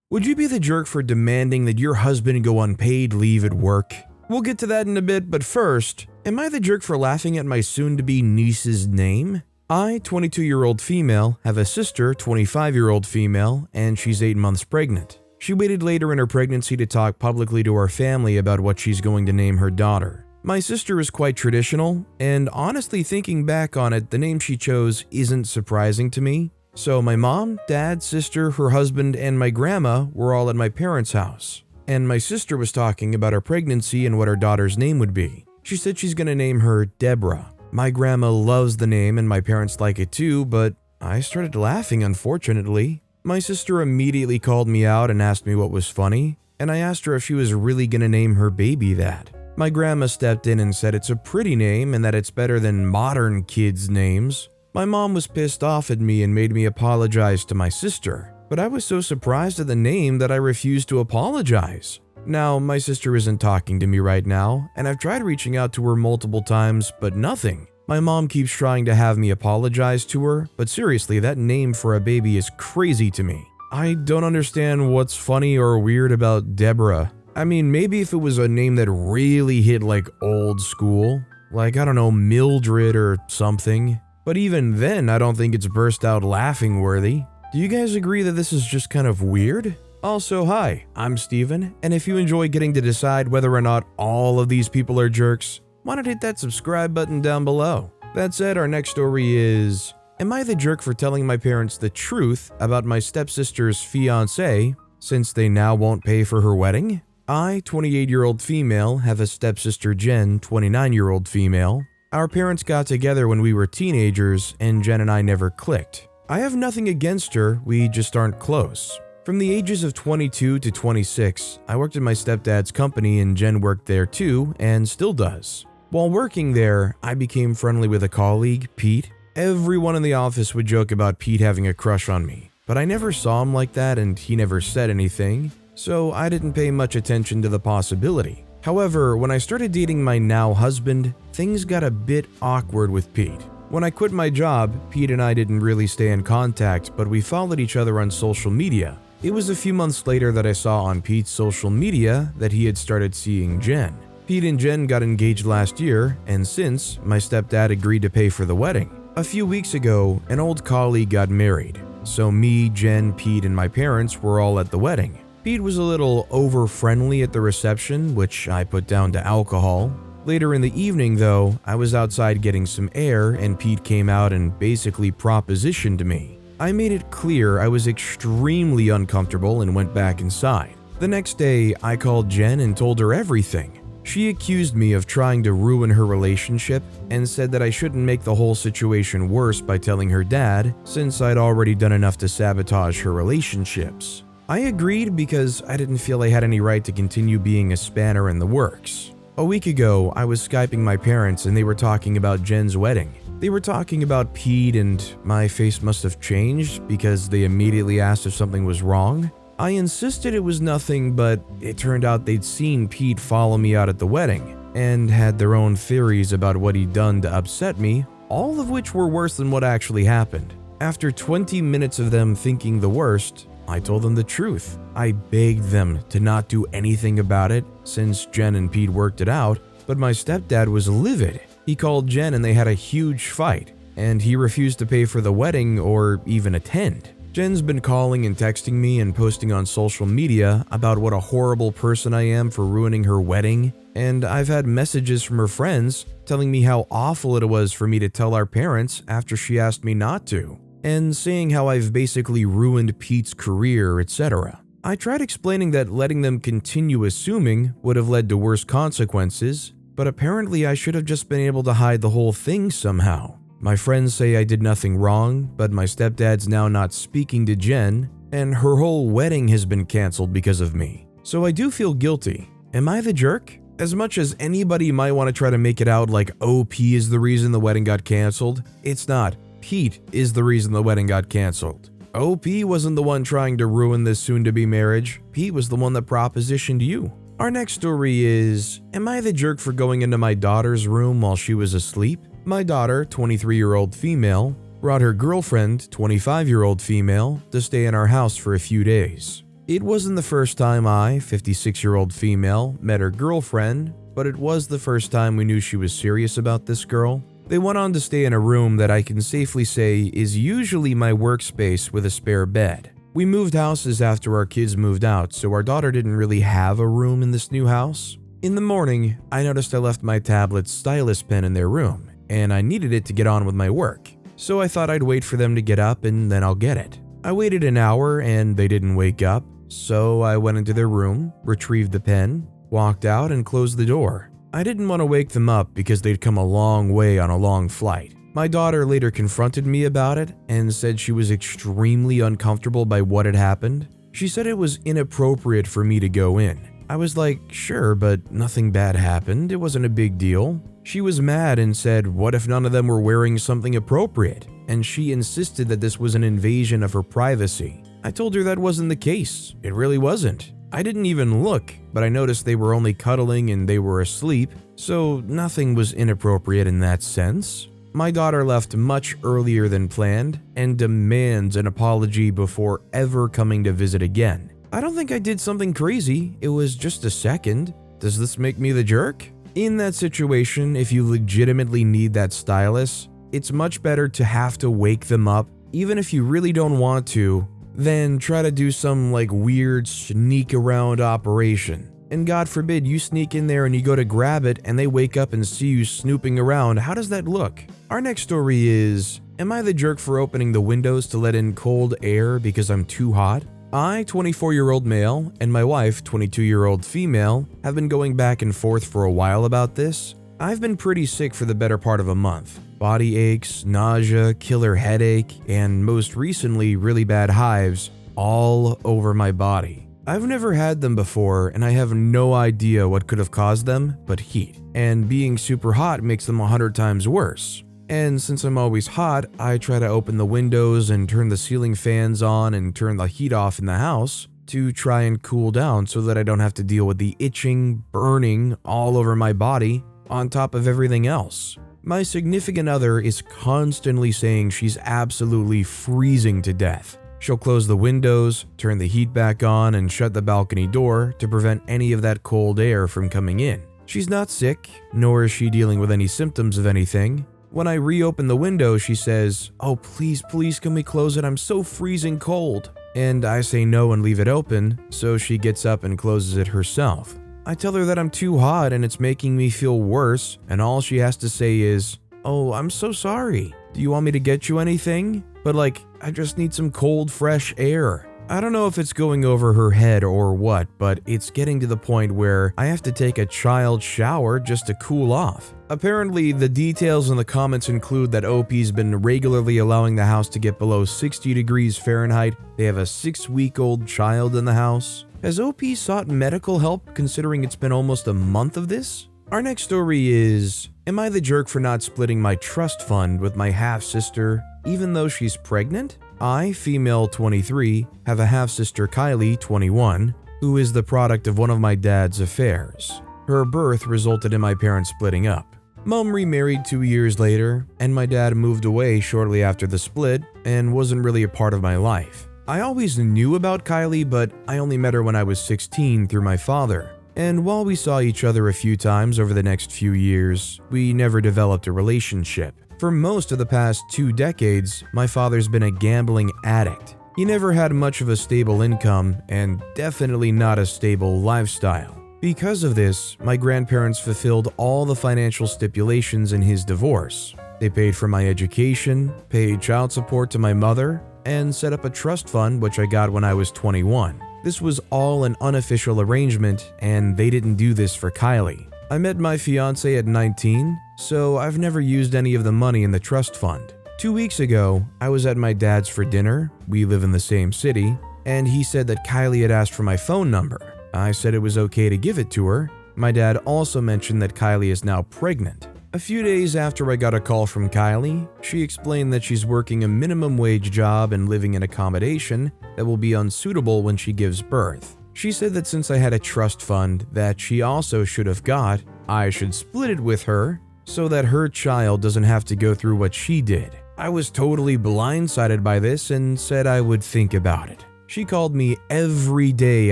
Would you be the jerk for demanding that your husband go on paid leave at work? We'll get to that in a bit, but first, am I the jerk for laughing at my soon-to-be niece's name? I, 22-year-old female, have a sister, 25-year-old female, and she's 8 months pregnant. She waited later in her pregnancy to talk publicly to our family about what she's going to name her daughter. My sister is quite traditional, and honestly thinking back on it, the name she chose isn't surprising to me. So my mom, dad, sister, her husband, and my grandma were all at my parents' house. And my sister was talking about her pregnancy and what her daughter's name would be. She said she's going to name her Deborah. My grandma loves the name and my parents like it too, but I started laughing unfortunately. My sister immediately called me out and asked me what was funny, and I asked her if she was really going to name her baby that. My grandma stepped in and said it's a pretty name and that it's better than modern kids' names. My mom was pissed off at me and made me apologize to my sister, but I was so surprised at the name that I refused to apologize. Now, my sister isn't talking to me right now, and I've tried reaching out to her multiple times, but nothing. My mom keeps trying to have me apologize to her, but seriously, that name for a baby is crazy to me. I don't understand what's funny or weird about Deborah. I mean, maybe if it was a name that really hit like old school, like I don't know, Mildred or something. But even then, I don't think it's burst out laughing worthy. Do you guys agree that this is just kind of weird? Also, hi, I'm Steven, and if you enjoy getting to decide whether or not all of these people are jerks, why not hit that subscribe button down below? That said, our next story is, am I the jerk for telling my parents the truth about my stepsister's fiancé since they now won't pay for her wedding? I, 28-year-old female, have a stepsister Jen, 29-year-old female. Our parents got together when we were teenagers, and Jen and I never clicked. I have nothing against her, we just aren't close. From the ages of 22 to 26, I worked at my stepdad's company and Jen worked there too, and still does. While working there, I became friendly with a colleague, Pete. Everyone in the office would joke about Pete having a crush on me, but I never saw him like that and he never said anything, so I didn't pay much attention to the possibility. However, when I started dating my now husband, things got a bit awkward with Pete. When I quit my job, Pete and I didn't really stay in contact, but we followed each other on social media. It was a few months later that I saw on Pete's social media that he had started seeing Jen. Pete and Jen got engaged last year, and since, my stepdad agreed to pay for the wedding. A few weeks ago, an old colleague got married, so me, Jen, Pete, and my parents were all at the wedding. Pete was a little over-friendly at the reception, which I put down to alcohol. Later in the evening, though, I was outside getting some air and Pete came out and basically propositioned me. I made it clear I was extremely uncomfortable and went back inside. The next day, I called Jen and told her everything. She accused me of trying to ruin her relationship and said that I shouldn't make the whole situation worse by telling her dad, since I'd already done enough to sabotage her relationships. I agreed because I didn't feel I had any right to continue being a spanner in the works. A week ago, I was Skyping my parents and they were talking about Jen's wedding. They were talking about Pete and my face must have changed because they immediately asked if something was wrong. I insisted it was nothing, but it turned out they'd seen Pete follow me out at the wedding and had their own theories about what he'd done to upset me, all of which were worse than what actually happened. After 20 minutes of them thinking the worst, I told them the truth. I begged them to not do anything about it since Jen and Pete worked it out, but my stepdad was livid. He called Jen and they had a huge fight, and he refused to pay for the wedding or even attend. Jen's been calling and texting me and posting on social media about what a horrible person I am for ruining her wedding, and I've had messages from her friends telling me how awful it was for me to tell our parents after she asked me not to, and saying how I've basically ruined Pete's career, etc. I tried explaining that letting them continue assuming would have led to worse consequences, but apparently I should have just been able to hide the whole thing somehow. My friends say I did nothing wrong, but my stepdad's now not speaking to Jen, and her whole wedding has been canceled because of me. So I do feel guilty. Am I the jerk? As much as anybody might want to try to make it out like OP is the reason the wedding got canceled, it's not. Pete is the reason the wedding got canceled. OP wasn't the one trying to ruin this soon-to-be marriage. Pete was the one that propositioned you. Our next story is, am I the jerk for going into my daughter's room while she was asleep? My daughter, 23-year-old female, brought her girlfriend, 25-year-old female, to stay in our house for a few days. It wasn't the first time I, 56-year-old female, met her girlfriend, but it was the first time we knew she was serious about this girl. They went on to stay in a room that I can safely say is usually my workspace with a spare bed. We moved houses after our kids moved out, so our daughter didn't really have a room in this new house. In the morning, I noticed I left my tablet's stylus pen in their room, and I needed it to get on with my work. So I thought I'd wait for them to get up and then I'll get it. I waited an hour and they didn't wake up, so I went into their room, retrieved the pen, walked out and closed the door. I didn't want to wake them up because they'd come a long way on a long flight. My daughter later confronted me about it and said she was extremely uncomfortable by what had happened. She said it was inappropriate for me to go in. I was like, sure, but nothing bad happened. It wasn't a big deal. She was mad and said, what if none of them were wearing something appropriate? And she insisted that this was an invasion of her privacy. I told her that wasn't the case. It really wasn't. I didn't even look, but I noticed they were only cuddling and they were asleep, so nothing was inappropriate in that sense. My daughter left much earlier than planned and demands an apology before ever coming to visit again. I don't think I did something crazy. It was just a second. Does this make me the jerk? In that situation, if you legitimately need that stylus, it's much better to have to wake them up, even if you really don't want to, than try to do some weird sneak around operation. And God forbid you sneak in there and you go to grab it and they wake up and see you snooping around. How does that look? Our next story is, am I the jerk for opening the windows to let in cold air because I'm too hot? I, 24-year-old male, and my wife, 22-year-old female, have been going back and forth for a while about this. I've been pretty sick for the better part of a month. Body aches, nausea, killer headache, and most recently really bad hives all over my body. I've never had them before and I have no idea what could have caused them but heat, and being super hot makes them 100 times worse. And since I'm always hot, I try to open the windows and turn the ceiling fans on and turn the heat off in the house to try and cool down so that I don't have to deal with the itching, burning all over my body on top of everything else. My significant other is constantly saying she's absolutely freezing to death. She'll close the windows, turn the heat back on, and shut the balcony door to prevent any of that cold air from coming in. She's not sick, nor is she dealing with any symptoms of anything. When I reopen the window, she says, "Oh, please, can we close it? I'm so freezing cold." And I say no and leave it open, so she gets up and closes it herself. I tell her that I'm too hot and it's making me feel worse, and all she has to say is, "Oh, I'm so sorry. Do you want me to get you anything? But I just need some cold, fresh air." I don't know if it's going over her head or what, but it's getting to the point where I have to take a child shower just to cool off. Apparently, the details in the comments include that OP's been regularly allowing the house to get below 60 degrees Fahrenheit. They have a 6-week-old child in the house. Has OP sought medical help considering it's been almost a month of this? Our next story is, am I the jerk for not splitting my trust fund with my half-sister even though she's pregnant? I, female 23, have a half-sister Kylie, 21, who is the product of one of my dad's affairs. Her birth resulted in my parents splitting up. Mom remarried 2 years later, and my dad moved away shortly after the split and wasn't really a part of my life. I always knew about Kylie, but I only met her when I was 16 through my father. And while we saw each other a few times over the next few years, we never developed a relationship. For most of the past 2 decades, my father's been a gambling addict. He never had much of a stable income and definitely not a stable lifestyle. Because of this, my grandparents fulfilled all the financial stipulations in his divorce. They paid for my education, paid child support to my mother, and set up a trust fund which I got when I was 21. This was all an unofficial arrangement, and they didn't do this for Kylie. I met my fiancé at 19, so I've never used any of the money in the trust fund. 2 weeks ago, I was at my dad's for dinner, we live in the same city, and he said that Kylie had asked for my phone number. I said it was okay to give it to her. My dad also mentioned that Kylie is now pregnant. A few days after I got a call from Kylie, she explained that she's working a minimum wage job and living in accommodation that will be unsuitable when she gives birth. She said that since I had a trust fund that she also should have got, I should split it with her so that her child doesn't have to go through what she did. I was totally blindsided by this and said I would think about it. She called me every day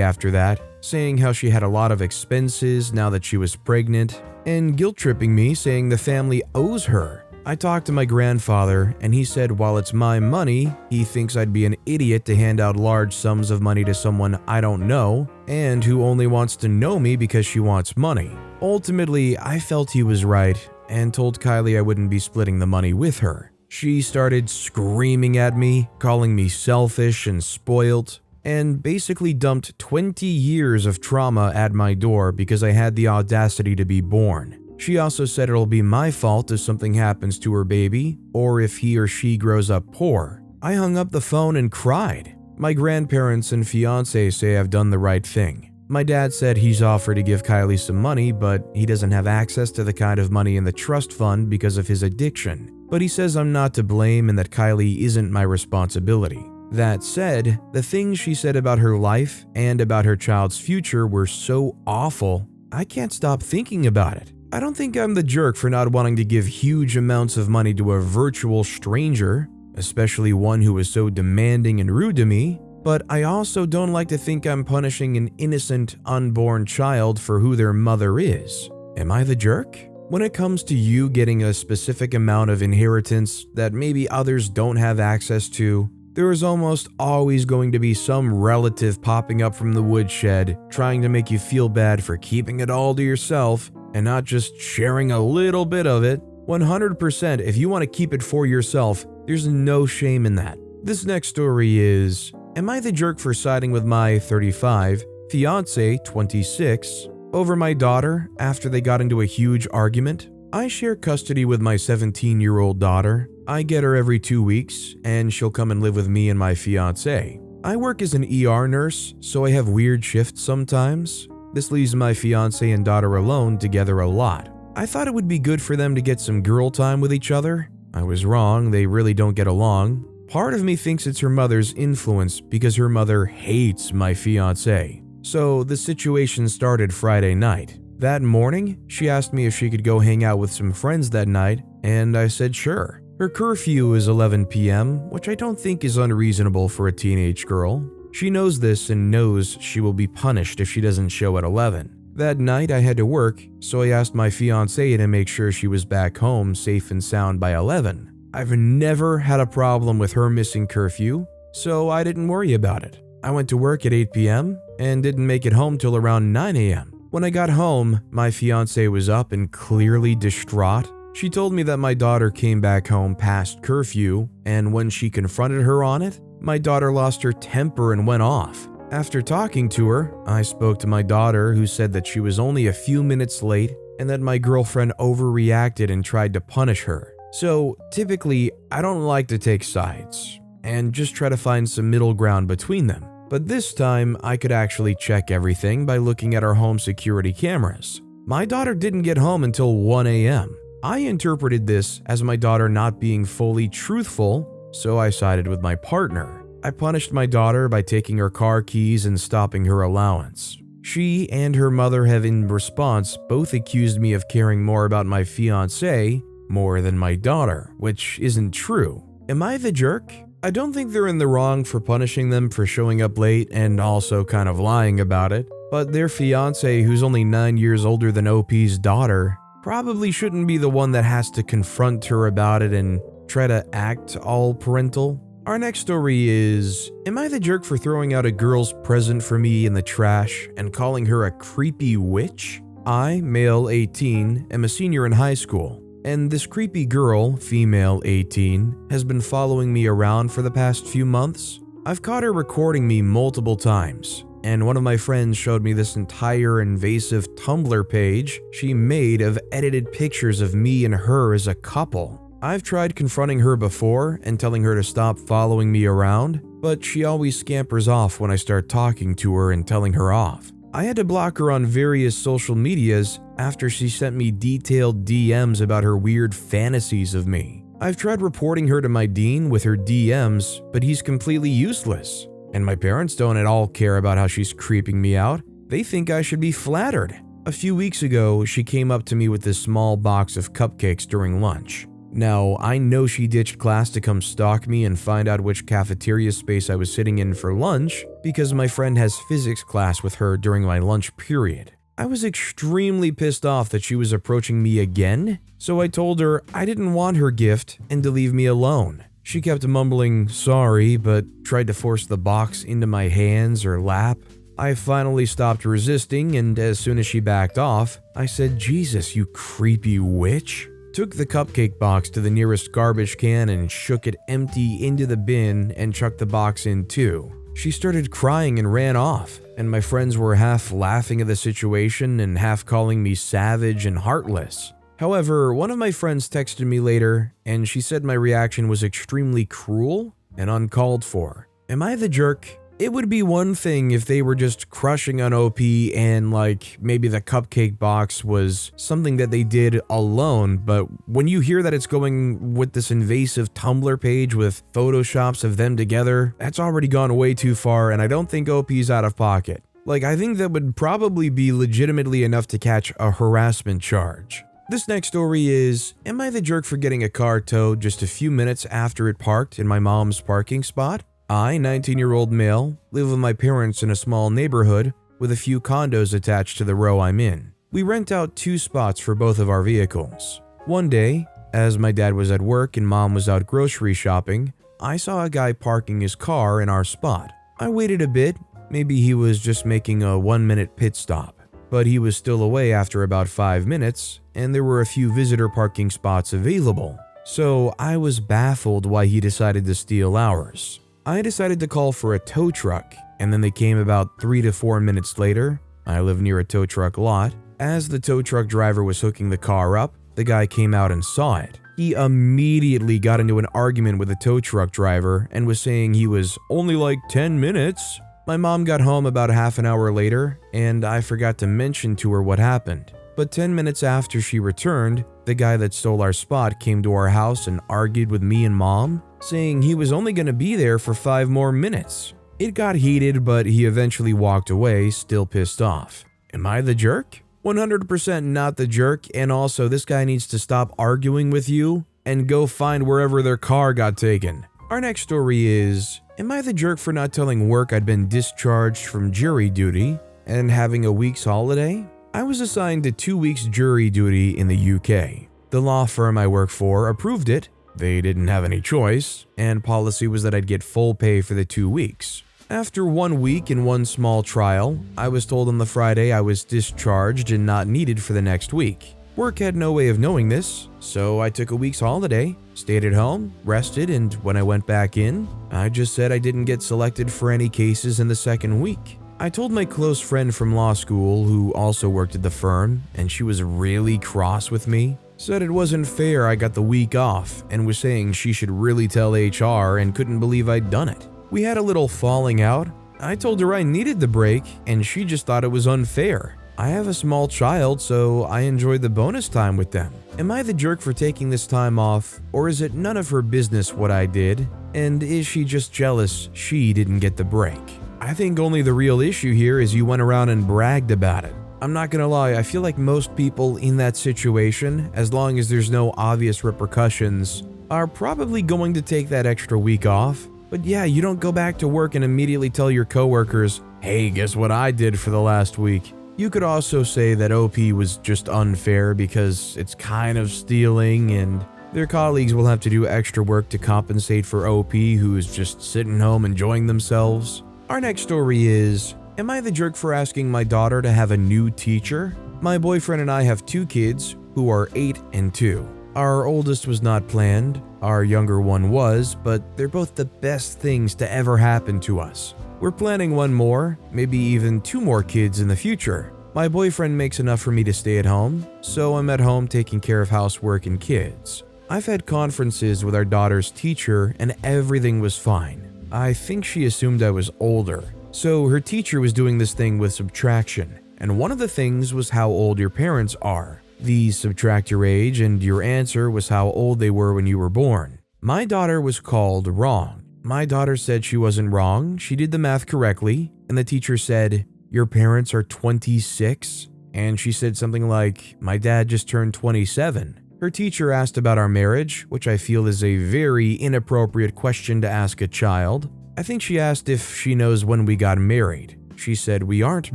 after that, saying how she had a lot of expenses now that she was pregnant, and guilt-tripping me saying the family owes her. I talked to my grandfather, and he said while it's my money, he thinks I'd be an idiot to hand out large sums of money to someone I don't know, and who only wants to know me because she wants money. Ultimately, I felt he was right, and told Kylie I wouldn't be splitting the money with her. She started screaming at me, calling me selfish and spoiled, and basically dumped 20 years of trauma at my door because I had the audacity to be born. She also said it'll be my fault if something happens to her baby, or if he or she grows up poor. I hung up the phone and cried. My grandparents and fiancé say I've done the right thing. My dad said he's offered to give Kylie some money, but he doesn't have access to the kind of money in the trust fund because of his addiction. But he says I'm not to blame and that Kylie isn't my responsibility. That said, the things she said about her life and about her child's future were so awful, I can't stop thinking about it. I don't think I'm the jerk for not wanting to give huge amounts of money to a virtual stranger, especially one who was so demanding and rude to me, but I also don't like to think I'm punishing an innocent, unborn child for who their mother is. Am I the jerk? When it comes to you getting a specific amount of inheritance that maybe others don't have access to, there is almost always going to be some relative popping up from the woodshed trying to make you feel bad for keeping it all to yourself and not just sharing a little bit of it. 100%, if you want to keep it for yourself, there's no shame in that. This next story is, am I the jerk for siding with my 35, fiancé 26, over my daughter after they got into a huge argument? I share custody with my 17-year-old daughter. I get her every 2 weeks, and she'll come and live with me and my fiancé. I work as an ER nurse, so I have weird shifts sometimes. This leaves my fiancé and daughter alone together a lot. I thought it would be good for them to get some girl time with each other. I was wrong, they really don't get along. Part of me thinks it's her mother's influence because her mother hates my fiancé. So the situation started Friday night. That morning, she asked me if she could go hang out with some friends that night, and I said sure. Her curfew is 11 p.m., which I don't think is unreasonable for a teenage girl. She knows this and knows she will be punished if she doesn't show at 11. That night I had to work, so I asked my fiancée to make sure she was back home safe and sound by 11. I've never had a problem with her missing curfew, so I didn't worry about it. I went to work at 8 p.m. and didn't make it home till around 9 a.m. When I got home, my fiancée was up and clearly distraught. She told me that my daughter came back home past curfew, and when she confronted her on it, my daughter lost her temper and went off. After talking to her, I spoke to my daughter, who said that she was only a few minutes late and that my girlfriend overreacted and tried to punish her. So typically, I don't like to take sides and just try to find some middle ground between them. But this time, I could actually check everything by looking at our home security cameras. My daughter didn't get home until 1 a.m. I interpreted this as my daughter not being fully truthful, so I sided with my partner. I punished my daughter by taking her car keys and stopping her allowance. She and her mother have in response both accused me of caring more about my fiancé more than my daughter, which isn't true. Am I the jerk? I don't think they're in the wrong for punishing them for showing up late and also kind of lying about it, but their fiancé, who's only 9 years older than OP's daughter, probably shouldn't be the one that has to confront her about it and try to act all parental. Our next story is, am I the jerk for throwing out a girl's present for me in the trash and calling her a creepy witch? I, male 18, am a senior in high school, and this creepy girl, female 18, has been following me around for the past few months. I've caught her recording me multiple times, and one of my friends showed me this entire invasive Tumblr page she made of edited pictures of me and her as a couple. I've tried confronting her before and telling her to stop following me around, but she always scampers off when I start talking to her and telling her off. I had to block her on various social medias after she sent me detailed DMs about her weird fantasies of me. I've tried reporting her to my dean with her DMs, but he's completely useless. And my parents don't at all care about how she's creeping me out. They think I should be flattered. A few weeks ago, she came up to me with this small box of cupcakes during lunch. Now, I know she ditched class to come stalk me and find out which cafeteria space I was sitting in for lunch because my friend has physics class with her during my lunch period. I was extremely pissed off that she was approaching me again, so I told her I didn't want her gift and to leave me alone. She kept mumbling sorry, but tried to force the box into my hands or lap. I finally stopped resisting, and as soon as she backed off, I said, "Jesus, you creepy witch." Took the cupcake box to the nearest garbage can and shook it empty into the bin and chucked the box in too. She started crying and ran off, and my friends were half laughing at the situation and half calling me savage and heartless. However, one of my friends texted me later, and she said my reaction was extremely cruel and uncalled for. Am I the jerk? It would be one thing if they were just crushing on OP and maybe the cupcake box was something that they did alone, but when you hear that it's going with this invasive Tumblr page with photoshops of them together, that's already gone way too far, and I don't think OP's out of pocket. I think that would probably be legitimately enough to catch a harassment charge. This next story is, am I the jerk for getting a car towed just a few minutes after it parked in my mom's parking spot? I, 19-year-old male, live with my parents in a small neighborhood with a few condos attached to the row I'm in. We rent out 2 spots for both of our vehicles. One day, as my dad was at work and mom was out grocery shopping, I saw a guy parking his car in our spot. I waited a bit, maybe he was just making a 1-minute pit stop, but he was still away after about 5 minutes, and there were a few visitor parking spots available. So I was baffled why he decided to steal ours. I decided to call for a tow truck, and then they came about 3 to 4 minutes later. I live near a tow truck lot. As the tow truck driver was hooking the car up, the guy came out and saw it. He immediately got into an argument with the tow truck driver and was saying he was only 10 minutes. My mom got home about half an hour later, and I forgot to mention to her what happened. But 10 minutes after she returned, the guy that stole our spot came to our house and argued with me and mom, saying he was only going to be there for 5 more minutes. It got heated, but he eventually walked away, still pissed off. Am I the jerk? 100% not the jerk, and also this guy needs to stop arguing with you and go find wherever their car got taken. Our next story is, am I the jerk for not telling work I'd been discharged from jury duty and having a week's holiday? I was assigned to 2 weeks jury duty in the UK. The law firm I work for approved it. They didn't have any choice, and policy was that I'd get full pay for the 2 weeks. After 1 week and 1 small trial, I was told on the Friday I was discharged and not needed for the next week. Work had no way of knowing this, so I took a week's holiday, stayed at home, rested, and when I went back in, I just said I didn't get selected for any cases in the second week. I told my close friend from law school who also worked at the firm, and she was really cross with me. Said it wasn't fair I got the week off and was saying she should really tell HR and couldn't believe I'd done it. We had a little falling out. I told her I needed the break and she just thought it was unfair. I have a small child, so I enjoyed the bonus time with them. Am I the jerk for taking this time off, or is it none of her business what I did? And is she just jealous she didn't get the break? I think only the real issue here is you went around and bragged about it. I'm not gonna lie, I feel like most people in that situation, as long as there's no obvious repercussions, are probably going to take that extra week off. But yeah, you don't go back to work and immediately tell your coworkers, hey, guess what I did for the last week? You could also say that OP was just unfair because it's kind of stealing and their colleagues will have to do extra work to compensate for OP who is just sitting home enjoying themselves. Our next story is, am I the jerk for asking my daughter to have a new teacher? My boyfriend and I have 2 kids who are 8 and 2. Our oldest was not planned, our younger one was, but they're both the best things to ever happen to us. We're planning 1 more, maybe even 2 more kids in the future. My boyfriend makes enough for me to stay at home, so I'm at home taking care of housework and kids. I've had conferences with our daughter's teacher and everything was fine. I think she assumed I was older. So her teacher was doing this thing with subtraction, and one of the things was how old your parents are. These subtract your age, and your answer was how old they were when you were born. My daughter was called wrong. My daughter said she wasn't wrong, she did the math correctly, and the teacher said, your parents are 26? And she said something like, my dad just turned 27. Her teacher asked about our marriage, which I feel is a very inappropriate question to ask a child. I think she asked if she knows when we got married. She said we aren't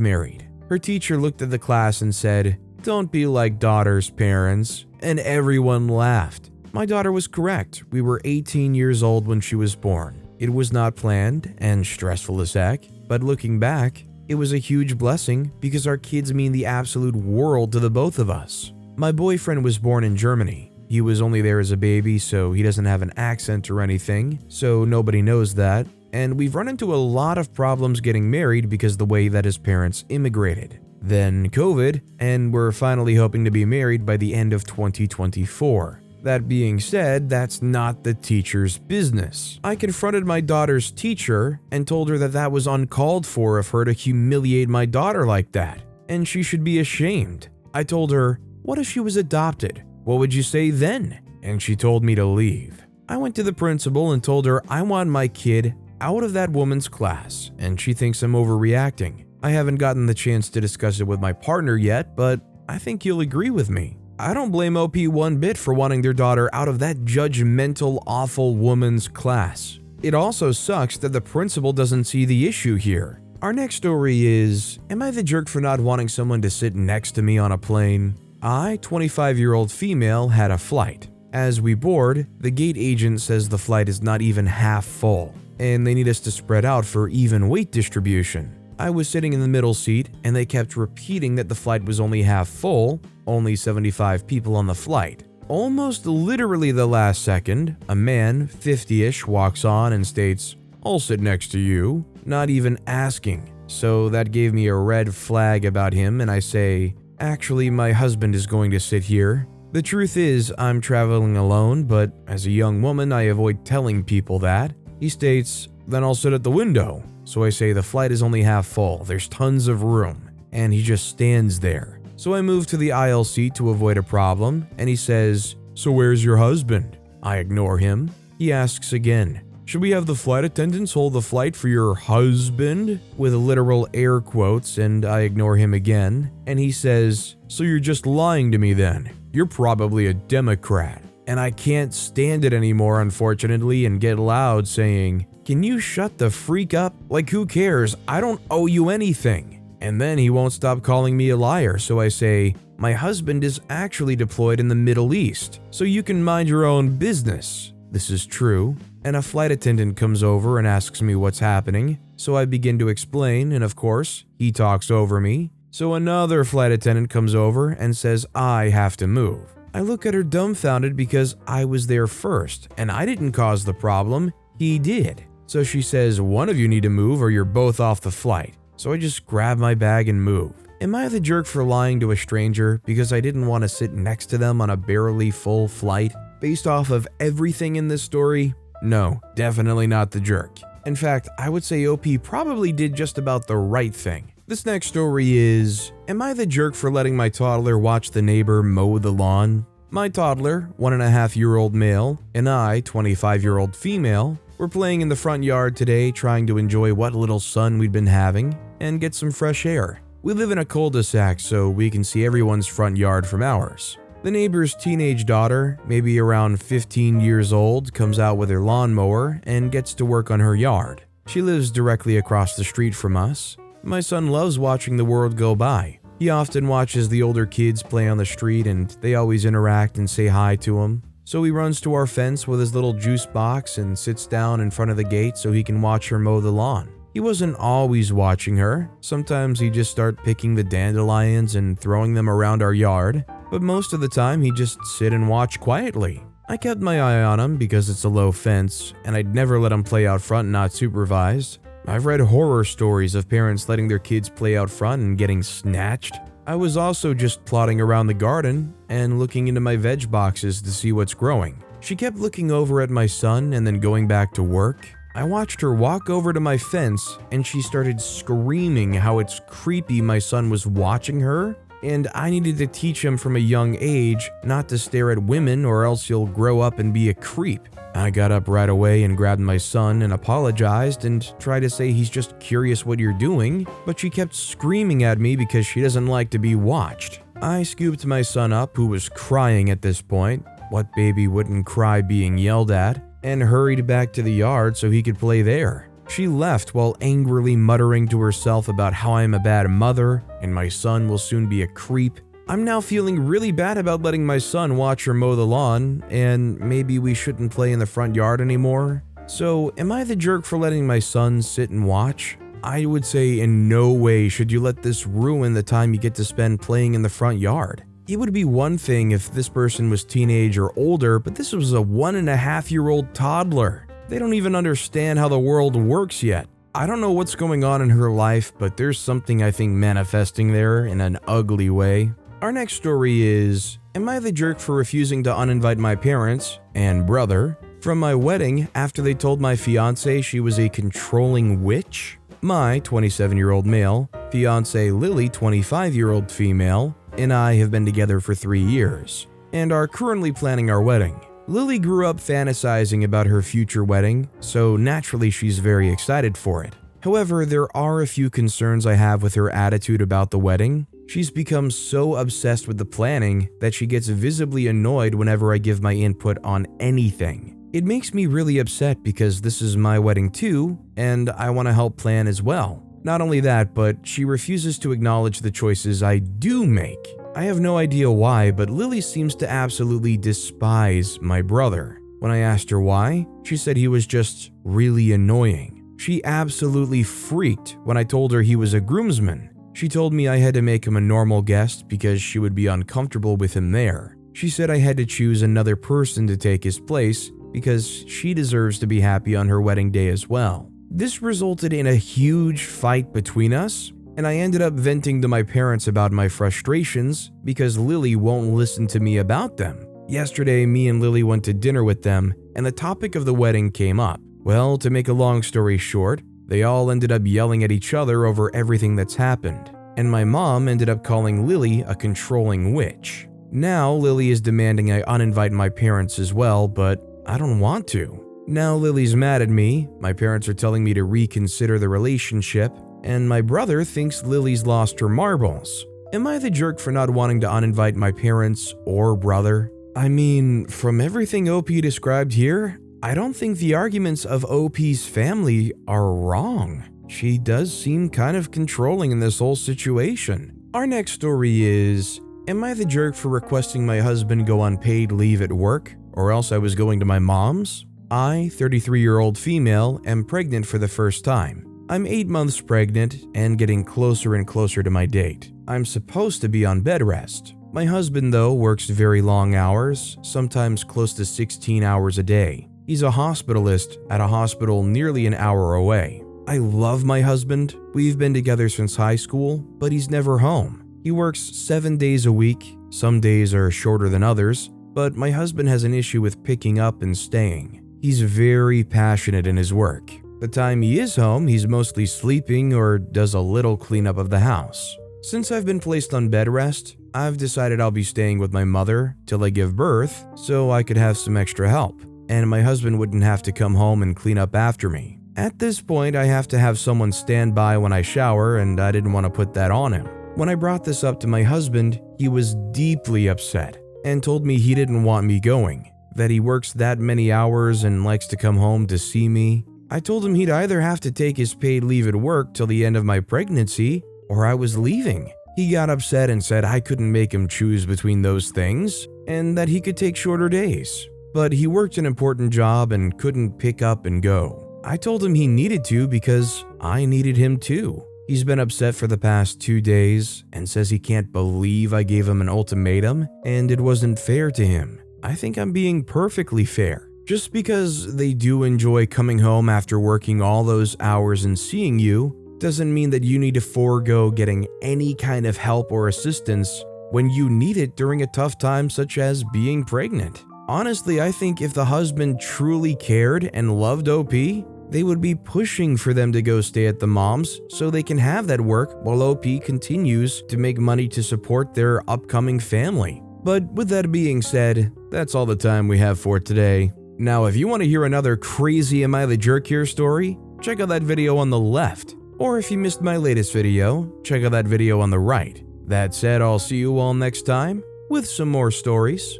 married. Her teacher looked at the class and said, "Don't be like daughter's parents," and everyone laughed. My daughter was correct. We were 18 years old when she was born. It was not planned and stressful as heck, but looking back, it was a huge blessing because our kids mean the absolute world to the both of us. My boyfriend was born in Germany. He was only there as a baby, so he doesn't have an accent or anything, so nobody knows that. And we've run into a lot of problems getting married because the way that his parents immigrated. Then COVID, and we're finally hoping to be married by the end of 2024. That being said, that's not the teacher's business. I confronted my daughter's teacher and told her that that was uncalled for of her to humiliate my daughter like that, and she should be ashamed. I told her, "What if she was adopted? What would you say then?" And she told me to leave. I went to the principal and told her I want my kid out of that woman's class, and she thinks I'm overreacting. I haven't gotten the chance to discuss it with my partner yet, but I think you'll agree with me. I don't blame OP one bit for wanting their daughter out of that judgmental, awful woman's class. It also sucks that the principal doesn't see the issue here. Our next story is, am I the jerk for not wanting someone to sit next to me on a plane? I, 25-year-old female, had a flight. As we board, the gate agent says the flight is not even half full, and they need us to spread out for even weight distribution. I was sitting in the middle seat, and they kept repeating that the flight was only half full, only 75 people on the flight. Almost literally the last second, a man, 50-ish, walks on and states, "I'll sit next to you," not even asking. So that gave me a red flag about him, and I say, "Actually, my husband is going to sit here." The truth is, I'm traveling alone, but as a young woman, I avoid telling people that. He states, "Then I'll sit at the window." So I say the flight is only half full, there's tons of room, and he just stands there. So I move to the aisle seat to avoid a problem, and he says, "So where's your husband?" I ignore him. He asks again, "Should we have the flight attendants hold the flight for your husband?" With literal air quotes, and I ignore him again, and he says, "So you're just lying to me then? You're probably a Democrat." And I can't stand it anymore, unfortunately, and get loud saying, "Can you shut the freak up? Like, who cares? I don't owe you anything." And then he won't stop calling me a liar, so I say, "My husband is actually deployed in the Middle East, so you can mind your own business." This is true, and a flight attendant comes over and asks me what's happening, so I begin to explain, and of course, he talks over me. So another flight attendant comes over and says I have to move. I look at her dumbfounded because I was there first, and I didn't cause the problem, he did. So she says, "One of you need to move or you're both off the flight." So I just grab my bag and move. Am I the jerk for lying to a stranger because I didn't want to sit next to them on a barely full flight? Based off of everything in this story, no, definitely not the jerk. In fact, I would say OP probably did just about the right thing. This next story is, am I the jerk for letting my toddler watch the neighbor mow the lawn? My toddler, 1.5-year-old male, and I, 25-year-old female, were playing in the front yard today trying to enjoy what little sun we'd been having and get some fresh air. We live in a cul-de-sac so we can see everyone's front yard from ours. The neighbor's teenage daughter, maybe around 15 years old, comes out with her lawnmower and gets to work on her yard. She lives directly across the street from us. My son loves watching the world go by. He often watches the older kids play on the street and they always interact and say hi to him. So he runs to our fence with his little juice box and sits down in front of the gate so he can watch her mow the lawn. He wasn't always watching her. Sometimes he'd just start picking the dandelions and throwing them around our yard, but most of the time he'd just sit and watch quietly. I kept my eye on him because it's a low fence, and I'd never let him play out front not supervised. I've read horror stories of parents letting their kids play out front and getting snatched. I was also just plodding around the garden and looking into my veg boxes to see what's growing. She kept looking over at my son and then going back to work. I watched her walk over to my fence and she started screaming how it's creepy my son was watching her, and I needed to teach him from a young age not to stare at women or else he'll grow up and be a creep. I got up right away and grabbed my son and apologized and tried to say he's just curious what you're doing, but she kept screaming at me because she doesn't like to be watched. I scooped my son up, who was crying at this point. What baby wouldn't cry being yelled at? And hurried back to the yard so he could play there. She left while angrily muttering to herself about how I'm a bad mother and my son will soon be a creep. I'm now feeling really bad about letting my son watch her mow the lawn, and maybe we shouldn't play in the front yard anymore. So, am I the jerk for letting my son sit and watch? I would say in no way should you let this ruin the time you get to spend playing in the front yard. It would be one thing if this person was teenage or older, but this was a 1.5-year-old toddler. They don't even understand how the world works yet. I don't know what's going on in her life, but there's something I think manifesting there in an ugly way. Our next story is, am I the jerk for refusing to uninvite my parents and brother from my wedding after they told my fiancée she was a controlling witch? My 27-year-old male, fiancée Lily, 25-year-old female, and I have been together for 3 years and are currently planning our wedding. Lily grew up fantasizing about her future wedding, so naturally she's very excited for it. However, there are a few concerns I have with her attitude about the wedding. She's become so obsessed with the planning that she gets visibly annoyed whenever I give my input on anything. It makes me really upset because this is my wedding too, and I want to help plan as well. Not only that, but she refuses to acknowledge the choices I do make. I have no idea why, but Lily seems to absolutely despise my brother. When I asked her why, she said he was just really annoying. She absolutely freaked when I told her he was a groomsman. She told me I had to make him a normal guest because she would be uncomfortable with him there. She said I had to choose another person to take his place because she deserves to be happy on her wedding day as well. This resulted in a huge fight between us, and I ended up venting to my parents about my frustrations because Lily won't listen to me about them. Yesterday, me and Lily went to dinner with them, and the topic of the wedding came up. Well, to make a long story short, they all ended up yelling at each other over everything that's happened, and my mom ended up calling Lily a controlling witch. Now, Lily is demanding I uninvite my parents as well, but I don't want to. Now Lily's mad at me, my parents are telling me to reconsider the relationship, and my brother thinks Lily's lost her marbles. Am I the jerk for not wanting to uninvite my parents or brother? I mean, from everything OP described here, I don't think the arguments of OP's family are wrong. She does seem kind of controlling in this whole situation. Our next story is, am I the jerk for requesting my husband go on paid leave at work, or else I was going to my mom's? I, 33-year-old female, am pregnant for the first time. I'm 8 months pregnant and getting closer and closer to my date. I'm supposed to be on bed rest. My husband, though, works very long hours, sometimes close to 16 hours a day. He's a hospitalist at a hospital nearly an hour away. I love my husband. We've been together since high school, but he's never home. He works 7 days a week. Some days are shorter than others, but my husband has an issue with picking up and staying. He's very passionate in his work. The time he is home, he's mostly sleeping or does a little cleanup of the house. Since I've been placed on bed rest, I've decided I'll be staying with my mother till I give birth so I could have some extra help, and my husband wouldn't have to come home and clean up after me. At this point, I have to have someone stand by when I shower, and I didn't want to put that on him. When I brought this up to my husband, he was deeply upset and told me he didn't want me going, that he works that many hours and likes to come home to see me. I told him he'd either have to take his paid leave at work till the end of my pregnancy, or I was leaving. He got upset and said I couldn't make him choose between those things, and that he could take shorter days. But he worked an important job and couldn't pick up and go. I told him he needed to because I needed him too. He's been upset for the past 2 days and says he can't believe I gave him an ultimatum and it wasn't fair to him. I think I'm being perfectly fair. Just because they do enjoy coming home after working all those hours and seeing you doesn't mean that you need to forego getting any kind of help or assistance when you need it during a tough time such as being pregnant. Honestly, I think if the husband truly cared and loved OP, they would be pushing for them to go stay at the mom's so they can have that work while OP continues to make money to support their upcoming family. But with that being said, that's all the time we have for today. Now, if you want to hear another crazy Am I the Jerk Here story, check out that video on the left. Or if you missed my latest video, check out that video on the right. That said, I'll see you all next time with some more stories.